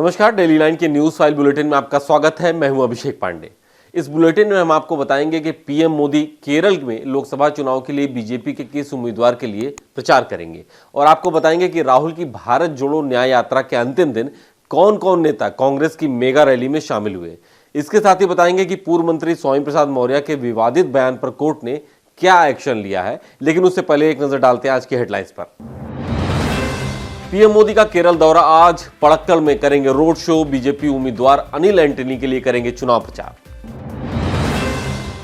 नमस्कार, daily line के news file bulletin में आपका स्वागत है। मैं हूं अभिषेक पांडे। इस बुलेटिन में हम आपको बताएंगे कि पीएम मोदी केरल में लोकसभा चुनाव के लिए बीजेपी के किस उम्मीदवार के लिए प्रचार करेंगे और आपको बताएंगे कि राहुल की भारत जोड़ो न्याय यात्रा के अंतिम दिन कौन कौन नेता कांग्रेस की मेगा रैली में शामिल हुए। इसके साथ ही बताएंगे कि पूर्व मंत्री स्वामी प्रसाद मौर्य के विवादित बयान पर कोर्ट ने क्या एक्शन लिया है। लेकिन उससे पहले एक नजर डालते हैं आज की हेडलाइंस पर। पीएम मोदी का केरल दौरा, आज पड़क्कल में करेंगे रोड शो। बीजेपी उम्मीदवार अनिल एंटनी के लिए करेंगे चुनाव प्रचार।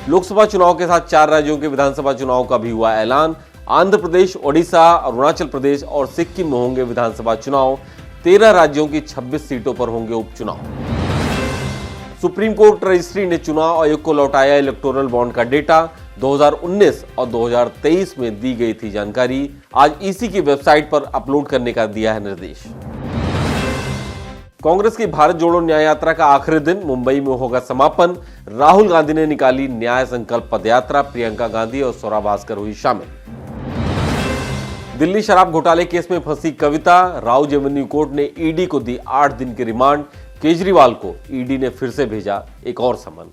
लोकसभा चुनाव के साथ 4 राज्यों के विधानसभा चुनाव का भी हुआ ऐलान। आंध्र प्रदेश, ओडिशा, अरुणाचल प्रदेश और सिक्किम में होंगे विधानसभा चुनाव। 13 राज्यों की 26 सीटों पर होंगे उपचुनाव। सुप्रीम कोर्ट रजिस्ट्री ने चुनाव आयोग को लौटाया इलेक्टोरल बॉन्ड का डेटा। 2019 और 2023 में दी गई थी जानकारी, आज ईसी की वेबसाइट पर अपलोड करने का दिया है निर्देश। कांग्रेस की भारत जोड़ो न्याय यात्रा का आखिरी दिन, मुंबई में होगा समापन। राहुल गांधी ने निकाली न्याय संकल्प पदयात्रा। प्रियंका गांधी और स्वरा भास्कर हुई शामिल। दिल्ली शराब घोटाले केस में फंसी कविता, राउज एवेन्यू कोर्ट ने ईडी को दी 8 दिन की रिमांड। केजरीवाल को ईडी ने फिर से भेजा एक और समन।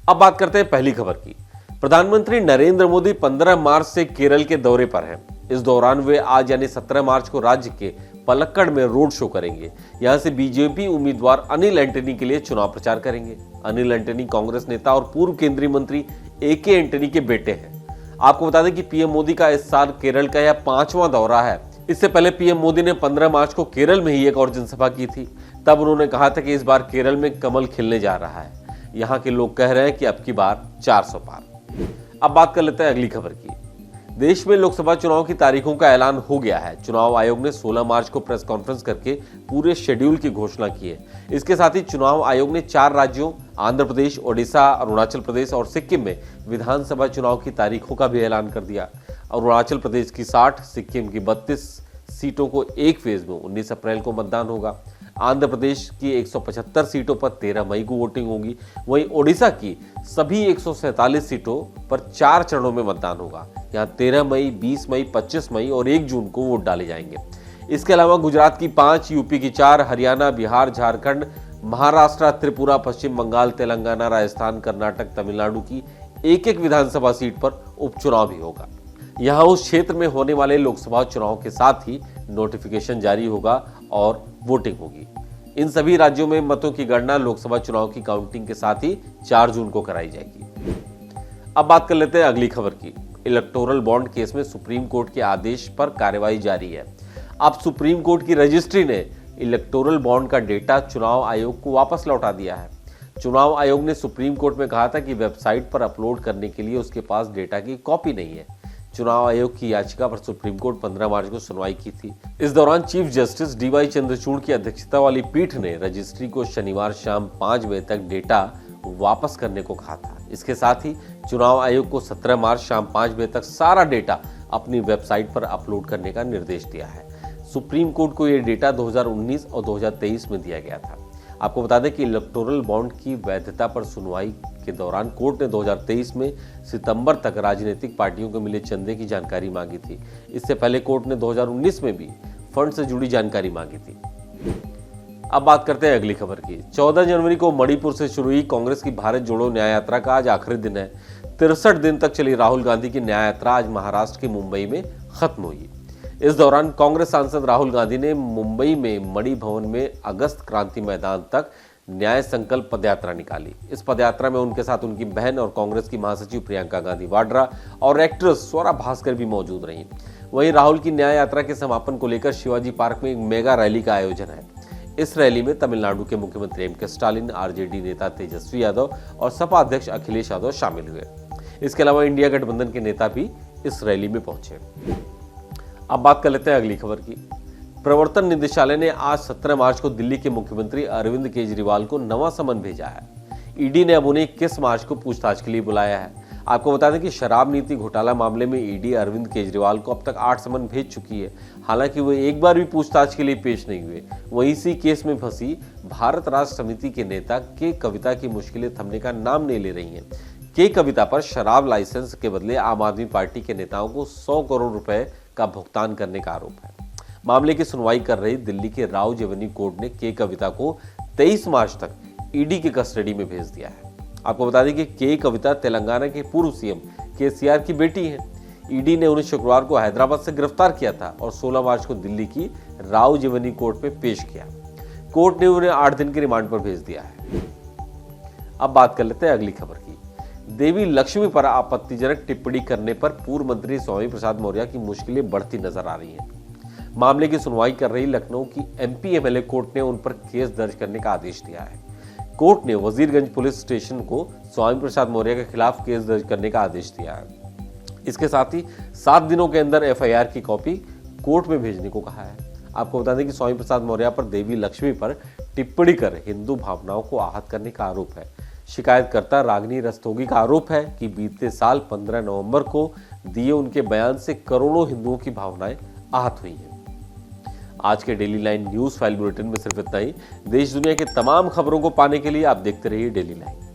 अब बात करते हैं पहली खबर की। प्रधानमंत्री नरेंद्र मोदी 15 मार्च से केरल के दौरे पर हैं। इस दौरान वे आज यानी 17 मार्च को राज्य के पलक्कड़ में रोड शो करेंगे। यहां से बीजेपी उम्मीदवार अनिल एंटनी के लिए चुनाव प्रचार करेंगे। अनिल एंटनी कांग्रेस नेता और पूर्व केंद्रीय मंत्री एके एंटनी के बेटे हैं। आपको बता दें कि पीएम मोदी का इस साल केरल का यह 5वां दौरा है। इससे पहले पीएम मोदी ने 15 मार्च को केरल में ही एक और जनसभा की थी। तब उन्होंने कहा था कि इस बार केरल में कमल खिलने जा रहा है। यहां के लोग कह रहे हैं कि अब की बार 400 पार। अब बात कर लेते हैं अगली खबर की। देश में लोकसभा चुनाव की तारीखों का ऐलान हो गया है। चुनाव आयोग ने 16 मार्च को प्रेस कॉन्फ्रेंस करके पूरे शेड्यूल की घोषणा की है। इसके साथ ही चुनाव आयोग ने 4 राज्यों आंध्र प्रदेश, ओडिशा, अरुणाचल प्रदेश और सिक्किम में विधानसभा चुनाव की तारीखों का भी ऐलान कर दिया। अरुणाचल प्रदेश की 60, सिक्किम की 32 सीटों को एक फेज में 19 अप्रैल को मतदान होगा। आंध्र प्रदेश की 175 सीटों पर 13 मई को वोटिंग होगी। वहीं ओडिशा की सभी 147 सीटों पर 4 चरणों में मतदान होगा। यहां 13 मई, 20 मई, 25 मई और 1 जून को वोट डाले जाएंगे। इसके अलावा गुजरात की 5, यूपी की 4, हरियाणा, बिहार, झारखंड, महाराष्ट्र, त्रिपुरा, पश्चिम बंगाल, तेलंगाना, राजस्थान, कर्नाटक, तमिलनाडु की एक विधानसभा सीट पर उपचुनाव भी होगा। यहां उस क्षेत्र में होने वाले लोकसभा चुनाव के साथ ही नोटिफिकेशन जारी होगा और वोटिंग होगी। इन सभी राज्यों में मतों की गणना लोकसभा चुनाव की काउंटिंग के साथ ही 4 जून को कराई जाएगी। अब बात कर लेते हैं अगली खबर की। इलेक्टोरल बॉन्ड केस में सुप्रीम कोर्ट के आदेश पर कार्रवाई जारी है। अब सुप्रीम कोर्ट की रजिस्ट्री ने इलेक्टोरल बॉन्ड का डेटा चुनाव आयोग को वापस लौटा दिया है। चुनाव आयोग ने सुप्रीम कोर्ट में कहा था कि वेबसाइट पर अपलोड करने के लिए उसके पास डेटा की कॉपी नहीं है। चुनाव आयोग की याचिका पर सुप्रीम कोर्ट 15 मार्च को सुनवाई की थी। इस दौरान चीफ जस्टिस डीवाई चंद्रचूड़ की अध्यक्षता वाली पीठ ने रजिस्ट्री को शनिवार शाम 5 बजे तक डेटा वापस करने को कहा था। इसके साथ ही चुनाव आयोग को 17 मार्च शाम 5 बजे तक सारा डेटा अपनी वेबसाइट पर अपलोड करने का निर्देश दिया है। सुप्रीम कोर्ट को यह डेटा 2019 और 2023 में दिया गया था। आपको बता दें कि इलेक्टोरल बॉन्ड की वैधता पर सुनवाई के दौरान कोर्ट ने 2023 में सितंबर तक राजनीतिक पार्टियों को मिले चंदे की जानकारी मांगी थी। इससे पहले कोर्ट ने 2019 में भी फंड से जुड़ी जानकारी मांगी थी। अब बात करते हैं अगली खबर की। 14 जनवरी को मणिपुर से शुरू हुई कांग्रेस की भारत जोड़ो न्याय यात्रा का आज आखिरी दिन है। 63 दिन तक चली राहुल गांधी की न्याय यात्रा आज महाराष्ट्र के मुंबई में खत्म हुई। इस दौरान कांग्रेस सांसद राहुल गांधी ने मुंबई में मणि भवन में अगस्त क्रांति मैदान तक न्याय संकल्प पदयात्रा निकाली। इस पदयात्रा में उनके साथ उनकी बहन और कांग्रेस की महासचिव प्रियंका गांधी वाड्रा और एक्ट्रेस स्वरा भास्कर भी मौजूद रहीं। वहीं राहुल की न्याय यात्रा के समापन को लेकर शिवाजी पार्क में एक मेगा रैली का आयोजन है। इस रैली में तमिलनाडु के मुख्यमंत्री एम के स्टालिन, आरजेडी नेता तेजस्वी यादव और सपा अध्यक्ष अखिलेश यादव शामिल हुए। इसके अलावा इंडिया गठबंधन के नेता भी इस रैली में पहुंचे। अब बात कर लेते हैं अगली खबर की। प्रवर्तन निदेशालय ने आज 17 मार्च को दिल्ली के मुख्यमंत्री अरविंद केजरीवाल को नवा समन भेजा है। ईडी ने अब उन्हें 21 मार्च को पूछताछ के लिए बुलाया है। आपको बता दें कि शराब नीति घोटाला मामले में ईडी अरविंद केजरीवाल को अब तक 8 समन भेज चुकी है। हालांकि वो एक बार भी पूछताछ के लिए पेश नहीं हुए। वहीं इसी केस में फंसी भारत राष्ट्र समिति के नेता के कविता की मुश्किलें थमने का नाम नहीं ले रही हैं। के कविता पर शराब लाइसेंस के बदले आम आदमी पार्टी के नेताओं को 100 करोड़ रुपए का भुगतान करने का आरोप है। मामले की सुनवाई कर रही दिल्ली के राउज एवेन्यू कोर्ट ने के कविता को 23 मार्च तक ईडी की कस्टडी में भेज दिया है। आपको बता दें कि के कविता तेलंगाना के पूर्व सीएम केसीआर की बेटी है। ईडी ने उन्हें शुक्रवार को हैदराबाद से गिरफ्तार किया था और 16 मार्च को दिल्ली की राउज एवेन्यू कोर्ट में पेश किया। कोर्ट ने उन्हें 8 दिन के रिमांड पर भेज दिया है। अब बात कर लेते हैं अगली खबर की। देवी लक्ष्मी पर आपत्तिजनक टिप्पणी करने पर पूर्व मंत्री स्वामी प्रसाद मौर्य की मुश्किलें बढ़ती नजर आ रही हैं। मामले की सुनवाई कर रही लखनऊ की एमपी एमएलए कोर्ट ने उन पर केस दर्ज करने का आदेश दिया है। कोर्ट ने वजीरगंज पुलिस स्टेशन को स्वामी प्रसाद मौर्य के खिलाफ केस दर्ज करने का आदेश दिया है। इसके साथ ही 7 दिनों के अंदर एफआईआर की कॉपी कोर्ट में भेजने को कहा है। आपको बता दें कि स्वामी प्रसाद मौर्य पर देवी लक्ष्मी पर टिप्पणी कर हिंदू भावनाओं को आहत करने का आरोप है। शिकायतकर्ता रागिनी रस्तोगी का आरोप है कि बीते साल 15 नवंबर को दिए उनके बयान से करोड़ों हिंदुओं की भावनाएं आहत हुई हैं। आज के daily line news file bulletin में सिर्फ इतना ही। देश दुनिया के तमाम खबरों को पाने के लिए आप देखते रहिए डेली लाइन।